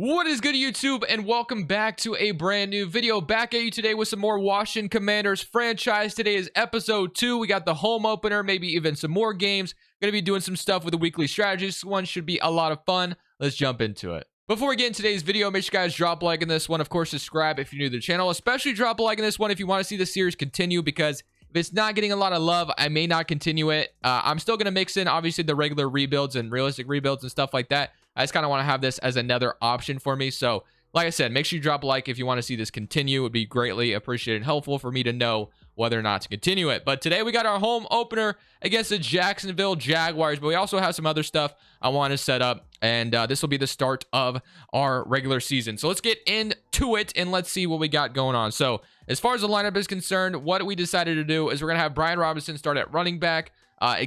What is good, YouTube, and welcome back to a brand new video. Back at you today with some more Washington Commanders franchise. Today is episode 2. We got the home opener, maybe even some more games. Gonna be doing some stuff with the weekly strategies. This one should be a lot of fun. Let's jump into it. Before we get into today's video, make sure you guys drop a like in this one. Of course, subscribe if you're new to the channel. Especially drop a like in this one if you want to see the series continue, because if it's not getting a lot of love, I may not continue it. I'm still gonna mix in, obviously, the regular rebuilds and realistic rebuilds and stuff like that. I just kind of want to have this as another option for me. So, like I said, make sure you drop a like if you want to see this continue. It would be greatly appreciated and helpful for me to know whether or not to continue it. But today we got our home opener against the Jacksonville Jaguars. But we also have some other stuff I want to set up. And this will be the start of our regular season. So let's get into it and let's see what we got going on. So as far as the lineup is concerned, what we decided to do is we're going to have Brian Robinson start at running back.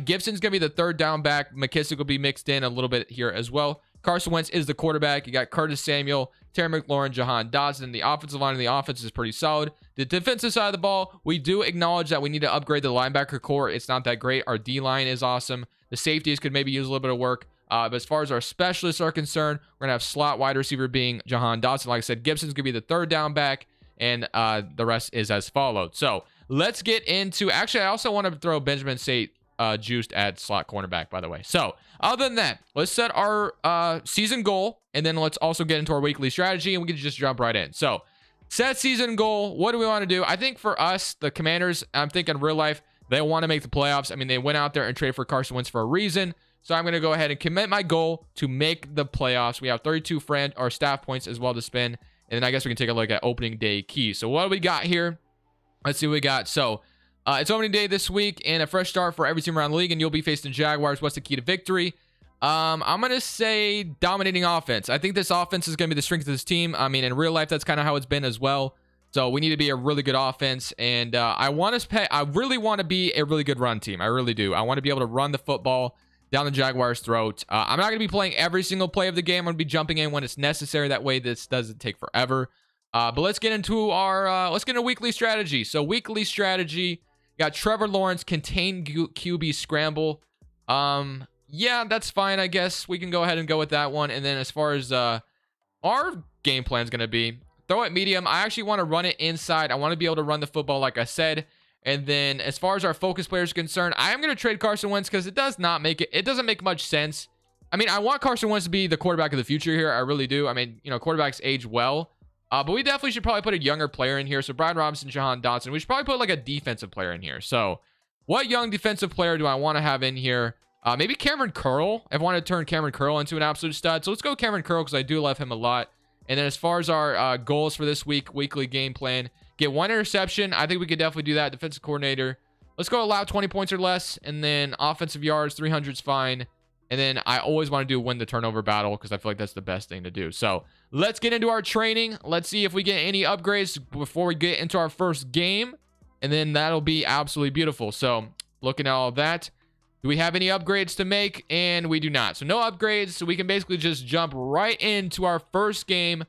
Gibson's going to be the third down back. McKissick will be mixed in a little bit here as well. Carson Wentz is the quarterback. You got Curtis Samuel, Terry McLaurin, Jahan Dodson. The offensive line of the offense is pretty solid. The defensive side of the ball, we do acknowledge that we need to upgrade the linebacker core. It's not that great. Our D-line is awesome. The safeties could maybe use a little bit of work. But as far as our specialists are concerned, we're going to have slot wide receiver being Jahan Dodson. Like I said, Gibson's going to be the third down back, and the rest is as followed. So let's get into... Actually, I also want to throw Benjamin Sate juiced at slot cornerback, by the way. So other than that, let's set our season goal, and then let's also get into our weekly strategy, and we can just jump right in. So set season goal. What do we want to do? I think for us, the Commanders, I'm thinking real life, they want to make the playoffs. I mean, they went out there and traded for Carson Wentz for a reason. So I'm going to go ahead and commit my goal to make the playoffs. We have 32 staff points as well to spend. And then I guess we can take a look at opening day keys. So what do we got here? Let's see what we got. So it's opening day this week and a fresh start for every team around the league. And you'll be facing the Jaguars. What's the key to victory? I'm going to say dominating offense. I think this offense is going to be the strength of this team. I mean, in real life, that's kind of how it's been as well. So we need to be a really good offense. And I really want to be a really good run team. I really do. I want to be able to run the football down the Jaguars' throat. I'm not going to be playing every single play of the game. I'm going to be jumping in when it's necessary. That way, this doesn't take forever. But let's get into our weekly strategy. So weekly strategy, got Trevor Lawrence, contain QB scramble. Yeah, that's fine. I guess we can go ahead and go with that one. And then as far as our game plan is going to be, throw it medium. I actually want to run it inside. I want to be able to run the football, like I said. And then as far as our focus players are concerned, I am going to trade Carson Wentz because it doesn't make much sense. I mean, I want Carson Wentz to be the quarterback of the future here. I really do. I mean, quarterbacks age well. But we definitely should probably put a younger player in here. So Brian Robinson, Jahan Dodson. We should probably put like a defensive player in here. So what young defensive player do I want to have in here? Maybe Cameron Curl. I want to turn Cameron Curl into an absolute stud. So let's go Cameron Curl because I do love him a lot. And then as far as our goals for this weekly game plan, get 1 interception. I think we could definitely do that. Defensive coordinator. Let's go allow 20 points or less. And then offensive yards, 300 is fine. And then I always want to do win the turnover battle because I feel like that's the best thing to do. So let's get into our training. Let's see if we get any upgrades before we get into our first game. And then that'll be absolutely beautiful. So looking at all of that, do we have any upgrades to make? And we do not. So no upgrades. So we can basically just jump right into our first game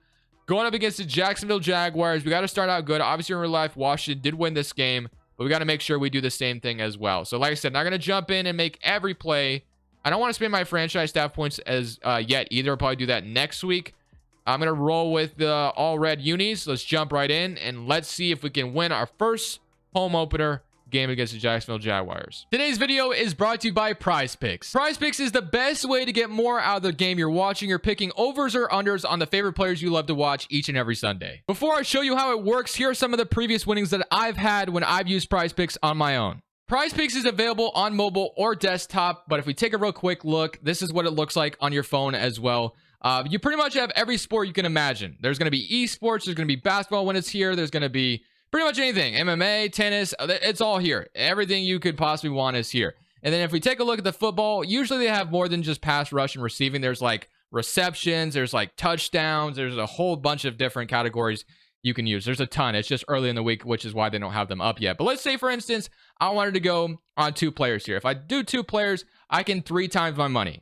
going up against the Jacksonville Jaguars. We got to start out good. Obviously, in real life, Washington did win this game, but we got to make sure we do the same thing as well. So like I said, not going to jump in and make every play. I don't want to spend my franchise staff points as yet either. I'll probably do that next week. I'm going to roll with the all red unis. Let's jump right in and let's see if we can win our first home opener game against the Jacksonville Jaguars. Today's video is brought to you by Prize Picks. Prize Picks is the best way to get more out of the game you're watching. You're picking overs or unders on the favorite players you love to watch each and every Sunday. Before I show you how it works, here are some of the previous winnings that I've had when I've used Prize Picks on my own. Prize Picks is available on mobile or desktop, but if we take a real quick look, this is what it looks like on your phone as well. You pretty much have every sport you can imagine. There's going to be esports, there's going to be basketball when it's here, there's going to be pretty much anything. MMA, tennis, it's all here. Everything you could possibly want is here. And then if we take a look at the football, usually they have more than just pass rush and receiving. There's like receptions, there's like touchdowns, there's a whole bunch of different categories you can use. There's a ton. It's just early in the week, which is why they don't have them up yet. But let's say, for instance, I wanted to go on 2 players here. If I do 2 players, I can 3 times my money.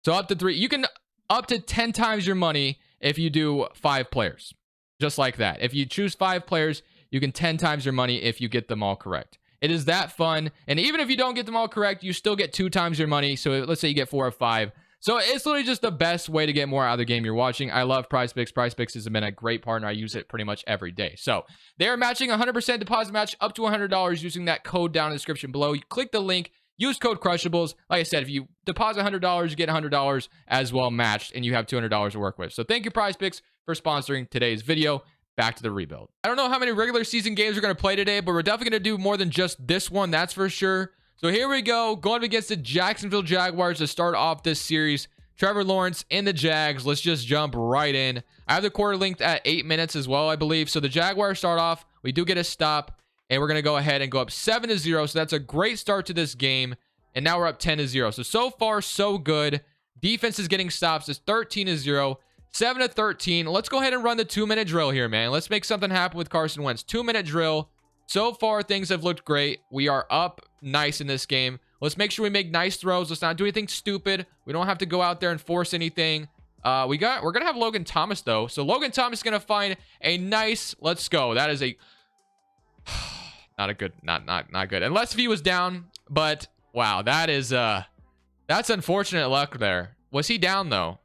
So up to 3. You can up to 10 times your money if you do 5 players. Just like that. If you choose 5 players, you can 10 times your money if you get them all correct. It is that fun. And even if you don't get them all correct, you still get 2 times your money. So let's say you get 4 or 5. So it's literally just the best way to get more out of the game you're watching. I love Prize Picks. Prize Picks has been a great partner. I use it pretty much every day. So they are matching 100% deposit match up to $100 using that code down in the description below. You click the link, use code Crushables. Like I said, if you deposit $100, you get $100 as well matched, and you have $200 to work with. So thank you, Prize Picks, for sponsoring today's video. Back to the rebuild. I don't know how many regular season games we're going to play today, but we're definitely going to do more than just this one, that's for sure. So here we go, going up against the Jacksonville Jaguars to start off this series. Trevor Lawrence and the Jags. Let's just jump right in. I have the quarter linked at 8 minutes as well, I believe. So the Jaguars start off. We do get a stop, and we're going to go ahead and go up 7-0. So that's a great start to this game. And now we're up 10-0. So far, so good. Defense is getting stops. It's 13-0. 7-13. Let's go ahead and run the 2-minute drill here, man. Let's make something happen with Carson Wentz. 2-minute drill. So far, things have looked great. We are up nice in this game. Let's make sure we make nice throws. Let's not do anything stupid. We don't have to go out there and force anything. We're gonna have Logan Thomas though. So Logan Thomas is gonna find a nice. Let's go. That is a not good. Unless if he was down. But wow, that is that's unfortunate luck there. Was he down though?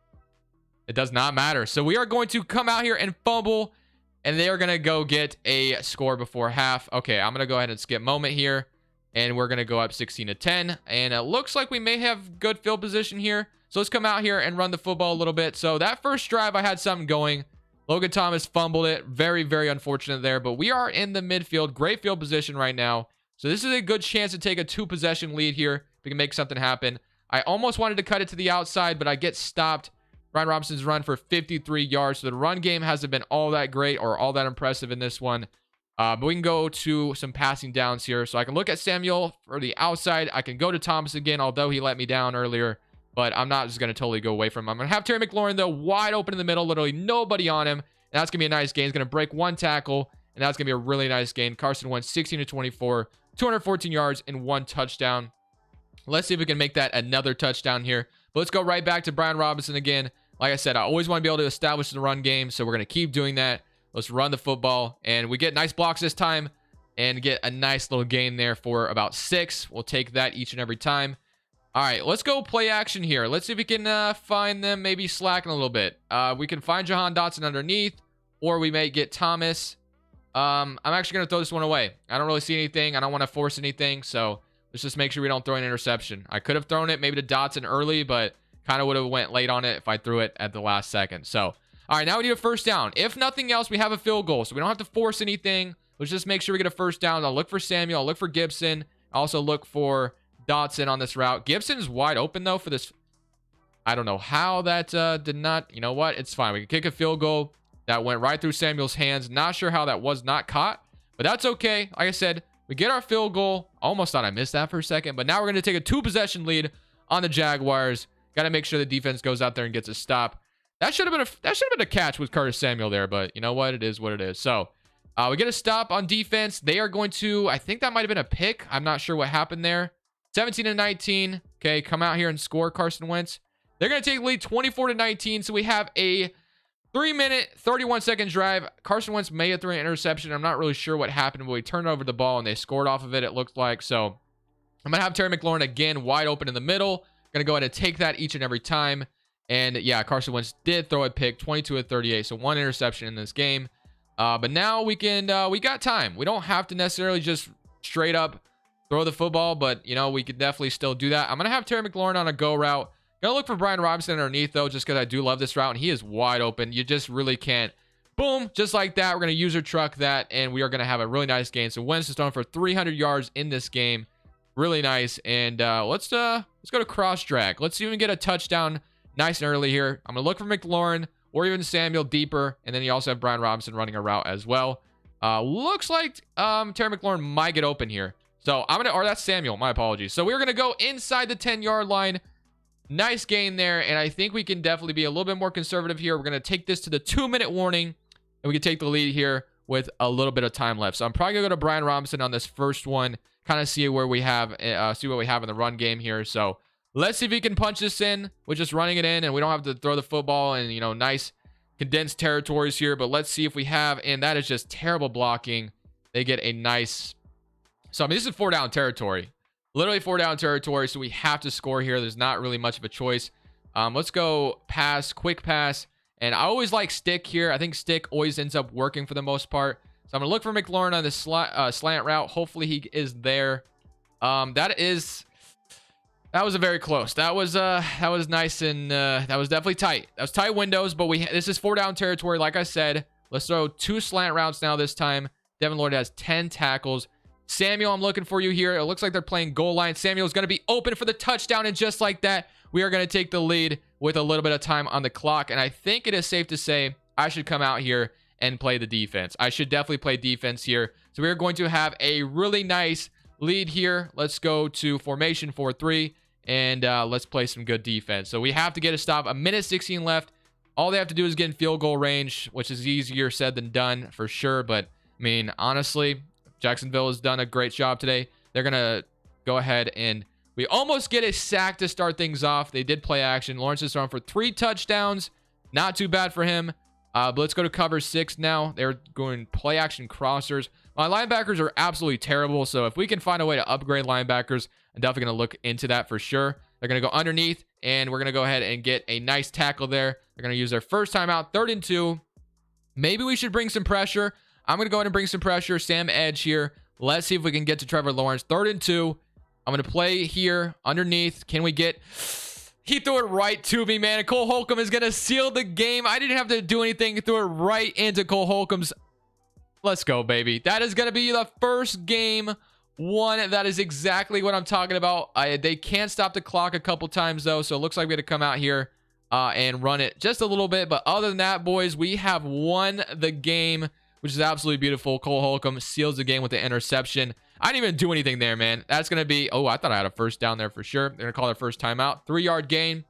It does not matter. So we are going to come out here and fumble, and they are going to go get a score before half. Okay, I'm going to go ahead and skip moment here, and we're going to go up 16-10, and it looks like we may have good field position here. So let's come out here and run the football a little bit. So that first drive, I had something going. Logan Thomas fumbled it. Very, very unfortunate there, but we are in the midfield. Great field position right now. So this is a good chance to take a 2-possession lead here. We can make something happen. I almost wanted to cut it to the outside, but I get stopped. Brian Robinson's run for 53 yards. So the run game hasn't been all that great or all that impressive in this one. But we can go to some passing downs here. So I can look at Samuel for the outside. I can go to Thomas again, although he let me down earlier. But I'm not just going to totally go away from him. I'm going to have Terry McLaurin, though, wide open in the middle. Literally nobody on him. And that's going to be a nice gain. He's going to break one tackle. And that's going to be a really nice gain. Carson Wentz, 16-24, 214 yards, and 1 touchdown. Let's see if we can make that another touchdown here. But let's go right back to Brian Robinson again. Like I said, I always want to be able to establish the run game, so we're going to keep doing that. Let's run the football, and we get nice blocks this time and get a nice little gain there for about 6. We'll take that each and every time. All right, let's go play action here. Let's see if we can find them maybe slacking a little bit. We can find Jahan Dotson underneath, or we may get Thomas. I'm actually going to throw this one away. I don't really see anything. I don't want to force anything, so let's just make sure we don't throw an interception. I could have thrown it maybe to Dotson early, but kind of would have went late on it if I threw it at the last second. So, all right, now we need a first down. If nothing else, we have a field goal, so we don't have to force anything. Let's just make sure we get a first down. I'll look for Samuel. I'll look for Gibson. I'll also look for Dotson on this route. Gibson is wide open, though, for this. I don't know how that did not. You know what? It's fine. We can kick a field goal. That went right through Samuel's hands. Not sure how that was not caught, but that's okay. Like I said, we get our field goal. Almost thought I missed that for a second, but now we're going to take a 2-possession lead on the Jaguars. Got to make sure the defense goes out there and gets a stop. That should have been a catch with Curtis Samuel there, but you know what? It is what it is. So we get a stop on defense. They are going to, I think that might have been a pick. I'm not sure what happened there. 17-19. Okay, come out here and score, Carson Wentz. They're going to take the lead 24-19. So we have a 3-minute, 31-second drive. Carson Wentz may have thrown an interception. I'm not really sure what happened, but we turned over the ball and they scored off of it, it looked like. So I'm going to have Terry McLaurin again wide open in the middle. Going to go ahead and take that each and every time. And yeah, Carson Wentz did throw a pick, 22-38. So 1 interception in this game. But now we got time. We don't have to necessarily just straight up throw the football, but you know, we could definitely still do that. I'm going to have Terry McLaurin on a go route. Going to look for Brian Robinson underneath though, just because I do love this route and he is wide open. You just really can't. Boom, just like that. We're going to user truck that and we are going to have a really nice game. So Wentz is throwing for 300 yards in this game. Really nice. And let's go to cross drag. Let's see if we can get a touchdown nice and early here. I'm going to look for McLaurin or even Samuel deeper. And then you also have Brian Robinson running a route as well. Looks like Terry McLaurin might get open here. So I'm going to, or that's Samuel, my apologies. So we're going to go inside the 10-yard line. Nice gain there. And I think we can definitely be a little bit more conservative here. We're going to take this to the 2-minute warning. And we can take the lead here with a little bit of time left. So I'm probably going to go to Brian Robinson on this first one. Kind of see where we have, see what we have in the run game here. So let's see if he can punch this in with just running it in. And we don't have to throw the football in, you know, nice condensed territories here. But let's see if we have, and that is just terrible blocking. They get a nice, so I mean, this is 4-down territory. Literally 4-down territory, so we have to score here. There's not really much of a choice. Let's go pass, quick pass. And I always like stick here. I think stick always ends up working for the most part. So I'm going to look for McLaurin on this slant route. Hopefully he is there. That was a very close. That was nice, and that was definitely tight. That was tight windows, but this is 4-down territory. Like I said, let's throw 2 slant routes now this time. Devin Lloyd has 10 tackles. Samuel, I'm looking for you here. It looks like they're playing goal line. Samuel's going to be open for the touchdown, and just like that, we are going to take the lead with a little bit of time on the clock. And I think it is safe to say I should come out here and play the defense. I should definitely play defense here. So we're going to have a really nice lead here. Let's go to formation 4-3, and let's play some good defense. So we have to get a stop. 1:16 left. All they have to do is get in field goal range, which is easier said than done for sure. But I mean, honestly, Jacksonville has done a great job today. They're going to go ahead, and we almost get a sack to start things off. They did play action. Lawrence is thrown for 3 touchdowns. Not too bad for him. But let's go to cover 6 now. They're going play action crossers. My linebackers are absolutely terrible. So if we can find a way to upgrade linebackers, I'm definitely going to look into that for sure. They're going to go underneath, and we're going to go ahead and get a nice tackle there. They're going to use their first timeout, 3rd and 2. Maybe we should bring some pressure. I'm going to go ahead and bring some pressure. Sam Edge here. Let's see if we can get to Trevor Lawrence. 3rd and 2. I'm going to play here underneath. Can we get... He threw it right to me, man. And Cole Holcomb is going to seal the game. I didn't have to do anything. He threw it right into Cole Holcomb's. Let's go, baby. That is going to be the first game won. That is exactly what I'm talking about. They can stop the clock a couple times, though. So it looks like we had to come out here and run it just a little bit. But other than that, boys, we have won the game, which is absolutely beautiful. Cole Holcomb seals the game with the interception. I didn't even do anything there, man. That's going to be... Oh, I thought I had a first down there for sure. They're going to call their first timeout. 3-yard gain.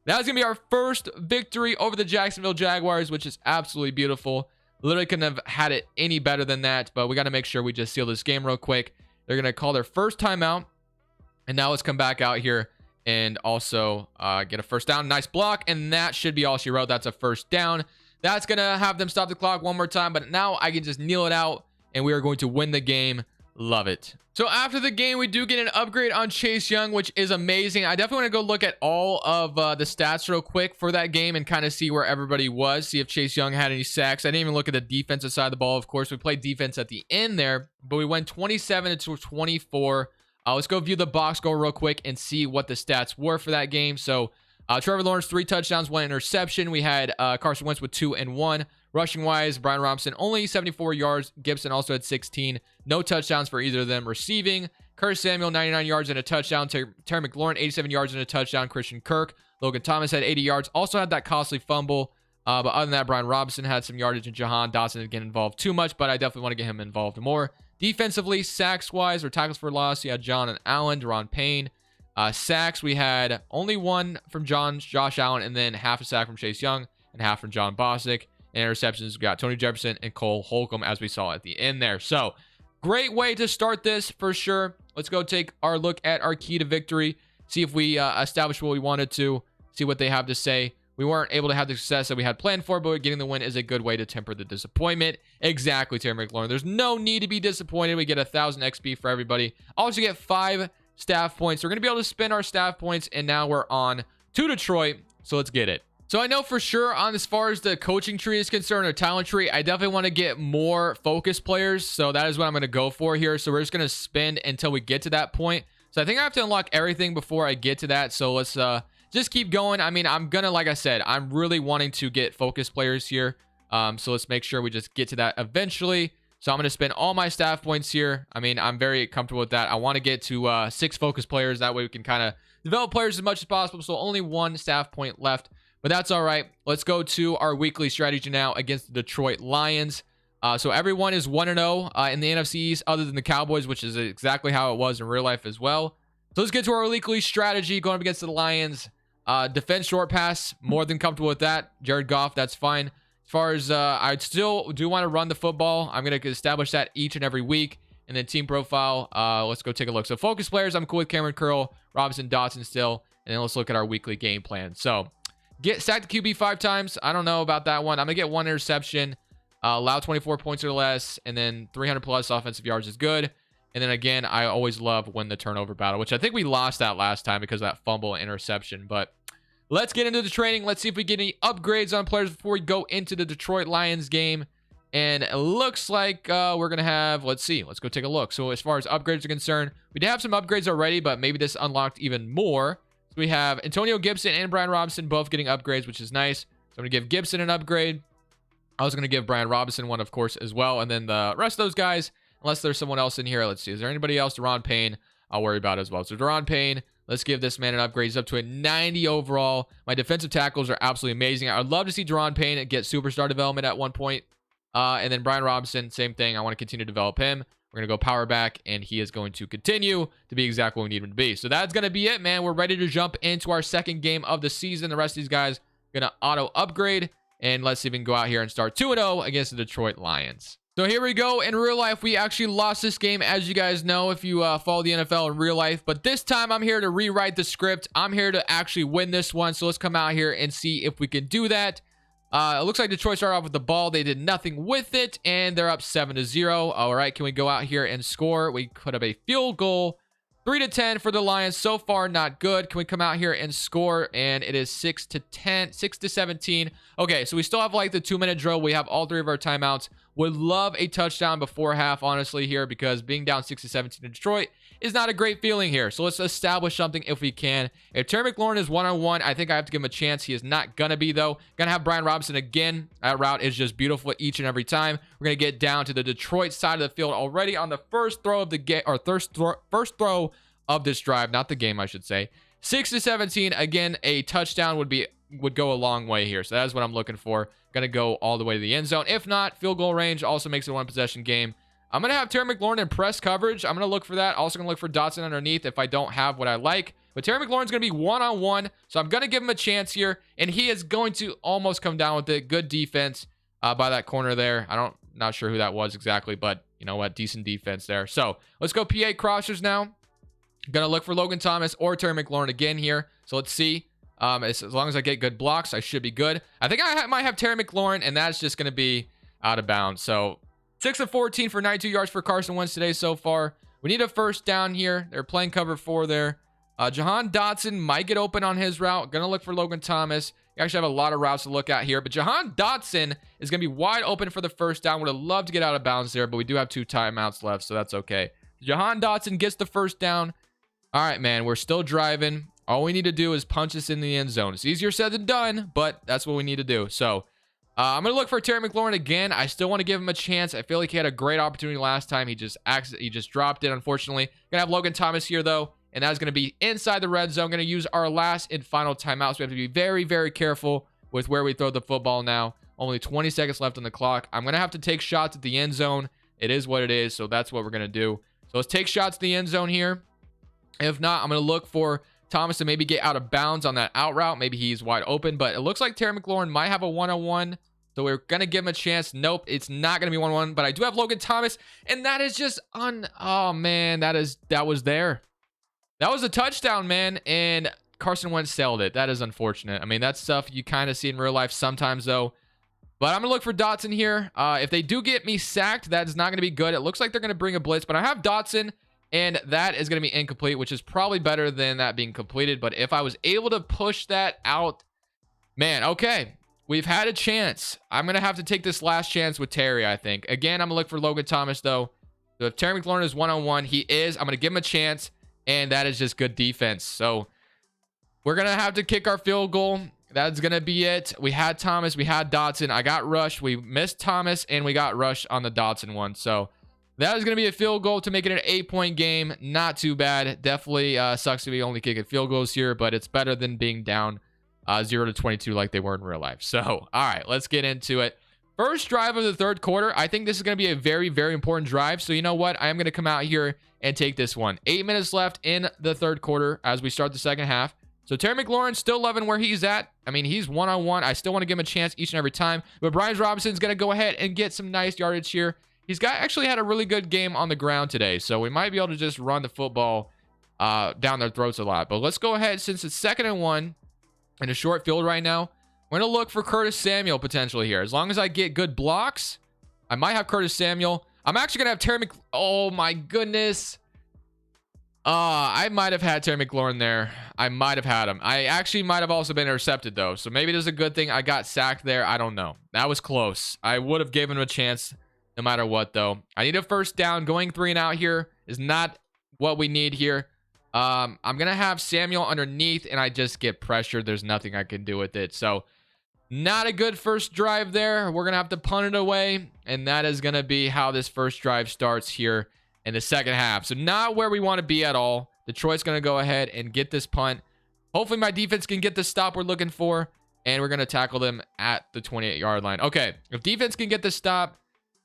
That's going to be our first victory over the Jacksonville Jaguars, which is absolutely beautiful. Literally couldn't have had it any better than that, but we got to make sure we just seal this game real quick. They're going to call their first timeout, and now let's come back out here and also get a first down. Nice block, and that should be all she wrote. That's a first down. That's going to have them stop the clock one more time, but now I can just kneel it out, and we are going to win the game. Love it. So after the game, we do get an upgrade on Chase Young, which is amazing. I definitely want to go look at all of the stats real quick for that game and kind of see where everybody was, see if Chase Young had any sacks. I didn't even look at the defensive side of the ball. Of course, we played defense at the end there, but we went 27-24. Let's go view the box score real quick and see what the stats were for that game. So Trevor Lawrence, 3 touchdowns, 1 interception. We had Carson Wentz with 2 and 1. Rushing wise, Brian Robinson only 74 yards. Gibson also had 16. No touchdowns for either of them. Receiving, Curtis Samuel 99 yards and a touchdown. Terry McLaurin 87 yards and a touchdown. Christian Kirk, Logan Thomas had 80 yards. Also had that costly fumble. But other than that, Brian Robinson had some yardage, and Jahan Dotson didn't get involved too much, but I definitely want to get him involved more. Defensively, sacks wise or tackles for loss, you had John and Allen, Deron Payne. Sacks, we had only 1 from Josh Allen, and then half a sack from Chase Young and half from John Bostic. And interceptions, we got Tony Jefferson and Cole Holcomb, as we saw at the end there. So great way to start this for sure. Let's go take our look at our key to victory, see if we establish what we wanted to, see what they have to say. We weren't able to have the success that we had planned for, but getting the win is a good way to temper the disappointment. Exactly, Terry McLaurin. There's no need to be disappointed. We get 1,000 XP for everybody. Also get 5 staff points. We're going to be able to spend our staff points, and now we're on to Detroit. So let's get it. So I know for sure on as far as the coaching tree is concerned, or talent tree, I definitely want to get more focus players. So that is what I'm going to go for here. So we're just going to spend until we get to that point. So I think I have to unlock everything before I get to that. So let's just keep going. I mean, I'm going to, like I said, I'm really wanting to get focus players here. So let's make sure we just get to that eventually. So I'm going to spend all my staff points here. I mean, I'm very comfortable with that. I want to get to 6 focus players. That way we can kind of develop players as much as possible. So only 1 staff point left. But that's all right. Let's go to our weekly strategy now against the Detroit Lions. So everyone is 1-0 in the NFC East other than the Cowboys, which is exactly how it was in real life as well. So let's get to our weekly strategy going up against the Lions. Defense short pass, more than comfortable with that. Jared Goff, that's fine. As far as I still do want to run the football, I'm going to establish that each and every week. And then team profile, let's go take a look. So focus players, I'm cool with Cameron Curl, Robinson, Dotson still. And then let's look at our weekly game plan. So get sacked the QB 5 times. I don't know about that one. I'm going to get 1 interception, allow 24 points or less, and then 300 plus offensive yards is good. And then again, I always love win the turnover battle, which I think we lost that last time because of that fumble and interception. But let's get into the training. Let's see if we get any upgrades on players before we go into the Detroit Lions game. And it looks like we're going to have, let's see, let's go take a look. So as far as upgrades are concerned, we did have some upgrades already, but maybe this unlocked even more. So we have Antonio Gibson and Brian Robinson both getting upgrades, which is nice. So I'm going to give Gibson an upgrade. I was going to give Brian Robinson one, of course, as well. And then the rest of those guys, unless there's someone else in here. Let's see. Is there anybody else? Deron Payne, I'll worry about as well. So Deron Payne, let's give this man an upgrade. He's up to a 90 overall. My defensive tackles are absolutely amazing. I'd love to see Deron Payne get superstar development at one point. And then Brian Robinson, same thing. I want to continue to develop him. We're going to go power back, and he is going to continue to be exactly what we need him to be. So that's going to be it, man. We're ready to jump into our second game of the season. The rest of these guys are going to auto upgrade, and let's see if we can go out here and start 2-0 against the Detroit Lions. So here we go. In real life, we actually lost this game, as you guys know, if you follow the NFL in real life. But this time, I'm here to rewrite the script. I'm here to actually win this one. So let's come out here and see if we can do that. It looks like Detroit started off with the ball. They did nothing with it, and they're up 7-0. All right, can we go out here and score? We put up a field goal. 3-10 for the Lions. So far, not good. Can we come out here and score? And it is 6-17. Okay, so we still have like the 2-minute drill. We have all 3 of our timeouts. Would love a touchdown before half, honestly, here, because being down 6-17 in Detroit is not a great feeling here. So let's establish something if we can. If Terry McLaurin is one-on-one, I think I have to give him a chance. He is not going to be, though. Going to have Brian Robinson again. That route is just beautiful each and every time. We're going to get down to the Detroit side of the field already on the first throw of the game, or first throw of this drive, not the game, I should say. 6-17. Again, a touchdown would go a long way here. So that is what I'm looking for. Going to go all the way to the end zone. If not, field goal range also makes it a one-possession game. I'm going to have Terry McLaurin in press coverage. I'm going to look for that. Also going to look for Dotson underneath if I don't have what I like. But Terry McLaurin's going to be one-on-one, so I'm going to give him a chance here. And he is going to almost come down with it. Good defense by that corner there. Not sure who that was exactly, but you know what? Decent defense there. So let's go PA crossers now. Going to look for Logan Thomas or Terry McLaurin again here. So let's see. As long as I get good blocks, I should be good. I think I might have Terry McLaurin, and that's just going to be out of bounds. So 6-14 for 92 yards for Carson Wentz today so far. We need a first down here. They're playing cover 4 there. Jahan Dotson might get open on his route. Going to look for Logan Thomas. You actually have a lot of routes to look at here. But Jahan Dotson is going to be wide open for the first down. Would have loved to get out of bounds there, but we do have 2 timeouts left, so that's okay. Jahan Dotson gets the first down. All right, man, we're still driving. All we need to do is punch this in the end zone. It's easier said than done, but that's what we need to do. So I'm going to look for Terry McLaurin again. I still want to give him a chance. I feel like he had a great opportunity last time. He just dropped it, unfortunately. Going to have Logan Thomas here, though, and that's going to be inside the red zone. Going to use our last and final timeout. So we have to be very, very careful with where we throw the football now. Only 20 seconds left on the clock. I'm going to have to take shots at the end zone. It is what it is, so that's what we're going to do. So let's take shots at the end zone here. If not, I'm going to look for Thomas to maybe get out of bounds on that out route. Maybe he's wide open, but it looks like Terry McLaurin might have a one-on-one. So we're going to give him a chance. Nope, it's not going to be one-on-one, but I do have Logan Thomas, and that is just oh man, that was there. That was a touchdown, man, and Carson Wentz sailed it. That is unfortunate. I mean, that's stuff you kind of see in real life sometimes, though. But I'm going to look for Dotson here. If they do get me sacked, that is not going to be good. It looks like they're going to bring a blitz, but I have Dotson, and that is going to be incomplete, which is probably better than that being completed. But if I was able to push that out, man, okay. We've had a chance. I'm going to have to take this last chance with Terry, I think. Again, I'm going to look for Logan Thomas, though. So if Terry McLaurin is one-on-one, he is. I'm going to give him a chance, and that is just good defense. So we're going to have to kick our field goal. That's going to be it. We had Thomas. We had Dotson. I got rushed. We missed Thomas, and we got rushed on the Dotson one. So that is going to be a field goal to make it an 8-point game. Not too bad. Definitely sucks to be only kicking field goals here, but it's better than being down 0-22 like they were in real life. So, all right, let's get into it. First drive of the third quarter. I think this is going to be a very, very important drive. So, you know what? I am going to come out here and take this one. 8 minutes left in the third quarter as we start the second half. So, Terry McLaurin still loving where he's at. I mean, he's one-on-one. I still want to give him a chance each and every time. But Brian Robinson's going to go ahead and get some nice yardage here. He's actually had a really good game on the ground today. So, we might be able to just run the football down their throats a lot. But let's go ahead, since it's 2nd and 1 in a short field right now. We're going to look for Curtis Samuel potentially here. As long as I get good blocks, I might have Curtis Samuel. I'm actually going to have Terry Oh, my goodness. I might have had Terry McLaurin there. I might have had him. I actually might have also been intercepted though. So maybe there's a good thing I got sacked there. I don't know. That was close. I would have given him a chance no matter what though. I need a first down. Going 3 and out here is not what we need here. I'm going to have Samuel underneath and I just get pressured. There's nothing I can do with it. So not a good first drive there. We're going to have to punt it away. And that is going to be how this first drive starts here in the second half. So not where we want to be at all. Detroit's going to go ahead and get this punt. Hopefully my defense can get the stop we're looking for. And we're going to tackle them at the 28-yard line. Okay, if defense can get the stop,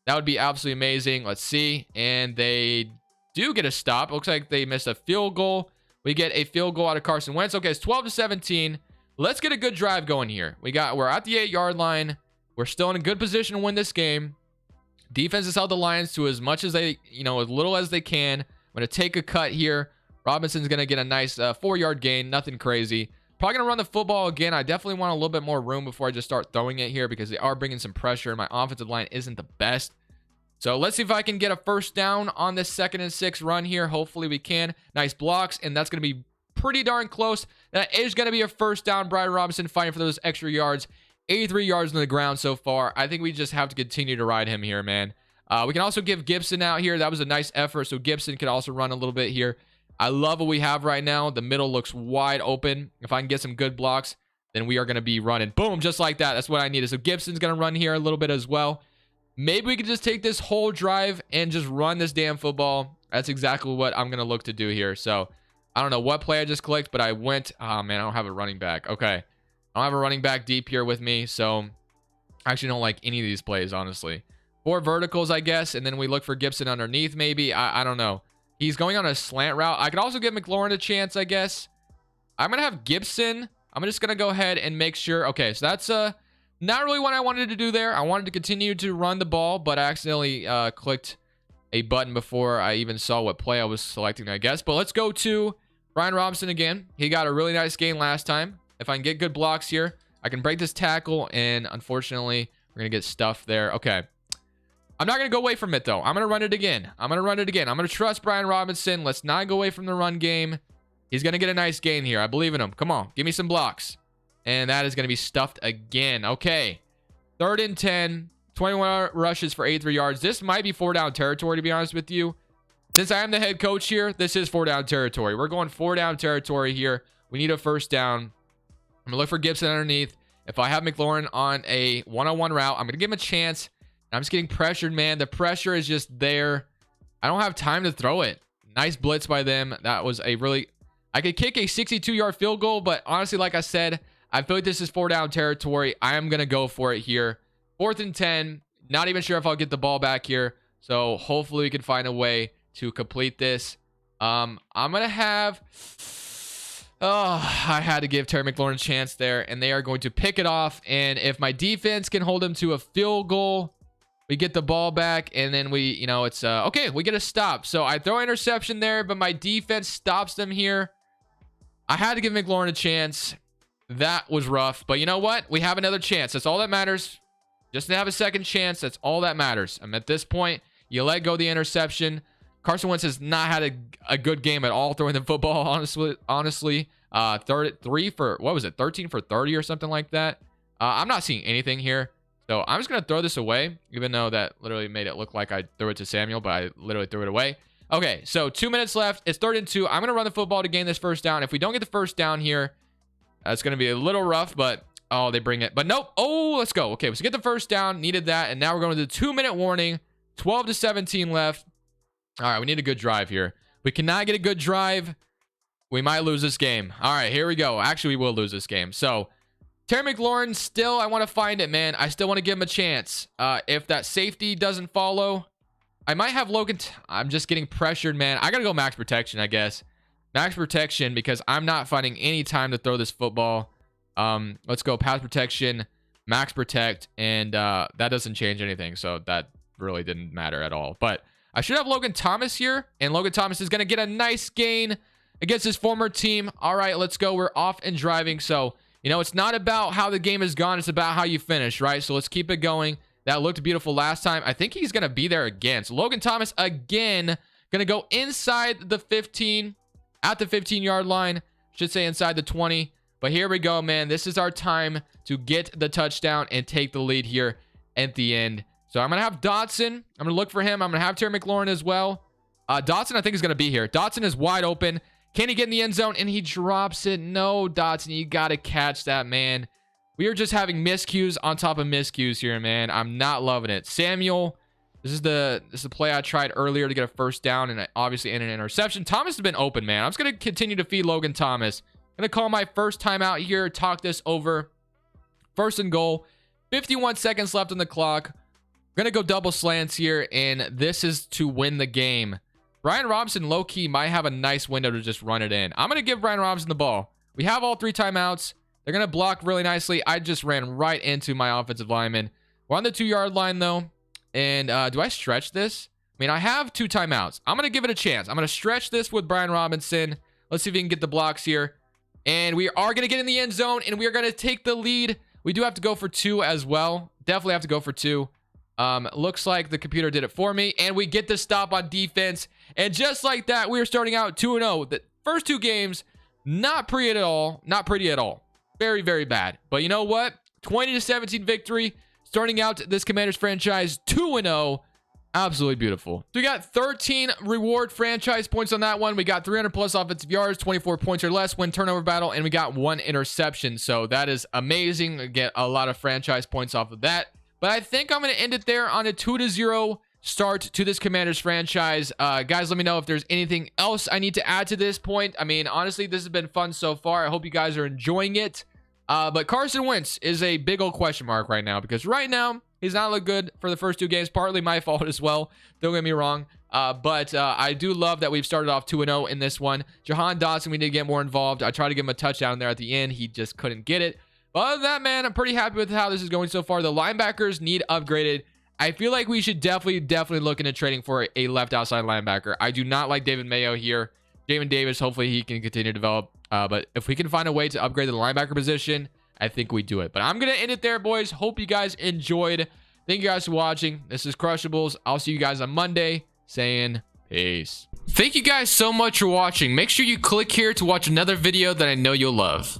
that would be absolutely amazing. Let's see. And they do get a stop. Looks like they missed a field goal. We get a field goal out of Carson Wentz. Okay, it's 12-17. Let's get a good drive going here. We're at the 8-yard line. We're still in a good position to win this game. Defense has held the Lions to as much as they, as little as they can. I'm going to take a cut here. Robinson's going to get a nice 4-yard gain. Nothing crazy. Probably going to run the football again. I definitely want a little bit more room before I just start throwing it here because they are bringing some pressure. My offensive line isn't the best. So let's see if I can get a first down on this 2nd and 6 run here. Hopefully we can. Nice blocks, and that's going to be pretty darn close. That is going to be a first down. Brian Robinson fighting for those extra yards. 83 yards on the ground so far. I think we just have to continue to ride him here, man. We can also give Gibson out here. That was a nice effort, so Gibson could also run a little bit here. I love what we have right now. The middle looks wide open. If I can get some good blocks, then we are going to be running. Boom, just like that. That's what I needed. So Gibson's going to run here a little bit as well. Maybe we could just take this whole drive and just run this damn football. That's exactly what I'm going to look to do here. So I don't know what play I just clicked, but I went. Oh, man, I don't have a running back. Okay. I don't have a running back deep here with me, so I actually don't like any of these plays, honestly. 4 verticals, I guess, and then we look for Gibson underneath, maybe. I don't know. He's going on a slant route. I could also give McLaurin a chance, I guess. I'm going to have Gibson. I'm just going to go ahead and make sure. Okay, so that's not really what I wanted to do there. I wanted to continue to run the ball, but I accidentally clicked a button before I even saw what play I was selecting, I guess. But let's go to Brian Robinson again. He got a really nice gain last time. If I can get good blocks here, I can break this tackle, and unfortunately, we're going to get stuffed there. Okay. I'm not going to go away from it, though. I'm going to run it again. I'm going to trust Brian Robinson. Let's not go away from the run game. He's going to get a nice gain here. I believe in him. Come on. Give me some blocks. And that is going to be stuffed again. Okay. 3rd and 10. 21 rushes for 83 yards. This might be 4-down territory, to be honest with you. Since I am the head coach here, this is 4-down territory. We're going 4-down territory here. We need a first down. I'm going to look for Gibson underneath. If I have McLaurin on a one-on-one route, I'm going to give him a chance. I'm just getting pressured, man. The pressure is just there. I don't have time to throw it. Nice blitz by them. That was a really... I could kick a 62-yard field goal, but honestly, like I said, I feel like this is 4-down territory. I am going to go for it here. 4th and 10. Not even sure if I'll get the ball back here. So hopefully we can find a way to complete this. I'm going to have... Oh, I had to give Terry McLaurin a chance there, and they are going to pick it off. And if my defense can hold him to a field goal, we get the ball back, and then we, it's okay. We get a stop. So I throw an interception there, but my defense stops them here. I had to give McLaurin a chance. That was rough, but you know what? We have another chance. That's all that matters. Just to have a second chance. That's all that matters. At this point, you let go the interception. Carson Wentz has not had a good game at all throwing the football, honestly. 13 for 30 or something like that. I'm not seeing anything here. So I'm just going to throw this away, even though that literally made it look like I threw it to Samuel, but I literally threw it away. Okay, so 2 minutes left. It's 3rd and 2. I'm going to run the football to gain this first down. If we don't get the first down here, that's going to be a little rough, but oh, they bring it. But nope. Oh, let's go. Okay, so get the first down. Needed that. And now we're going to the 2-minute warning. 12-17 left. All right, we need a good drive here. We cannot get a good drive. We might lose this game. All right, here we go. Actually, we will lose this game. So, Terry McLaurin, still, I want to find it, man. I still want to give him a chance. If that safety doesn't follow, I might have Logan. I'm just getting pressured, man. I got to go max protection, I guess. Max protection, because I'm not finding any time to throw this football. Let's go pass protection, max protect, and that doesn't change anything. So, that really didn't matter at all. But I should have Logan Thomas here, and Logan Thomas is going to get a nice gain against his former team. All right, let's go. We're off and driving. So, it's not about how the game has gone. It's about how you finish, right? So let's keep it going. That looked beautiful last time. I think he's going to be there again. So Logan Thomas again, going to go inside the 15. at the 15-yard line. Should say inside the 20. But here we go, man. This is our time to get the touchdown and take the lead here at the end. So I'm going to have Dotson. I'm going to look for him. I'm going to have Terry McLaurin as well. Dotson, I think, is going to be here. Dotson is wide open. Can he get in the end zone? And he drops it. No, Dotson, you got to catch that, man. We are just having miscues on top of miscues here, man. I'm not loving it. Samuel, this is the play I tried earlier to get a first down and obviously in an interception. Thomas has been open, man. I'm just going to continue to feed Logan Thomas. I'm going to call my first time out here, talk this over. First and goal. 51 seconds left on the clock. We're going to go double slants here, and this is to win the game. Brian Robinson, low-key, might have a nice window to just run it in. I'm going to give Brian Robinson the ball. We have all 3 timeouts. They're going to block really nicely. I just ran right into my offensive lineman. We're on the 2-yard line, though. And do I stretch this? I mean, I have 2 timeouts. I'm going to give it a chance. I'm going to stretch this with Brian Robinson. Let's see if we can get the blocks here. And we are going to get in the end zone, and we are going to take the lead. We do have to go for 2 as well. Definitely have to go for 2. Looks like the computer did it for me, and we get the stop on defense. And just like that, we are starting out 2-0. The first 2 games, not pretty at all. Not pretty at all. Very, very bad. But you know what? 20-17 victory. Starting out this Commanders franchise 2-0. Absolutely beautiful. So we got 13 reward franchise points on that one. We got 300 plus offensive yards, 24 points or less, win turnover battle, and we got 1 interception. So that is amazing. We get a lot of franchise points off of that. But I think I'm going to end it there on a 2-0 start to this Commanders franchise. Guys, let me know if there's anything else I need to add to this point. I mean, honestly, this has been fun so far. I hope you guys are enjoying it. But Carson Wentz is a big old question mark right now, because right now he's not looked good for the first 2 games. Partly my fault as well. Don't get me wrong. But I do love that we've started off 2-0 in this one. Jahan Dotson, we need to get more involved. I tried to give him a touchdown there at the end. He just couldn't get it. But other than that, man, I'm pretty happy with how this is going so far. The linebackers need upgraded. I feel like we should definitely look into trading for a left outside linebacker. I do not like David Mayo here. Jamin Davis, hopefully he can continue to develop. But if we can find a way to upgrade the linebacker position, I think we do it. But I'm going to end it there, boys. Hope you guys enjoyed. Thank you guys for watching. This is Crushables. I'll see you guys on Monday. Saying peace. Thank you guys so much for watching. Make sure you click here to watch another video that I know you'll love.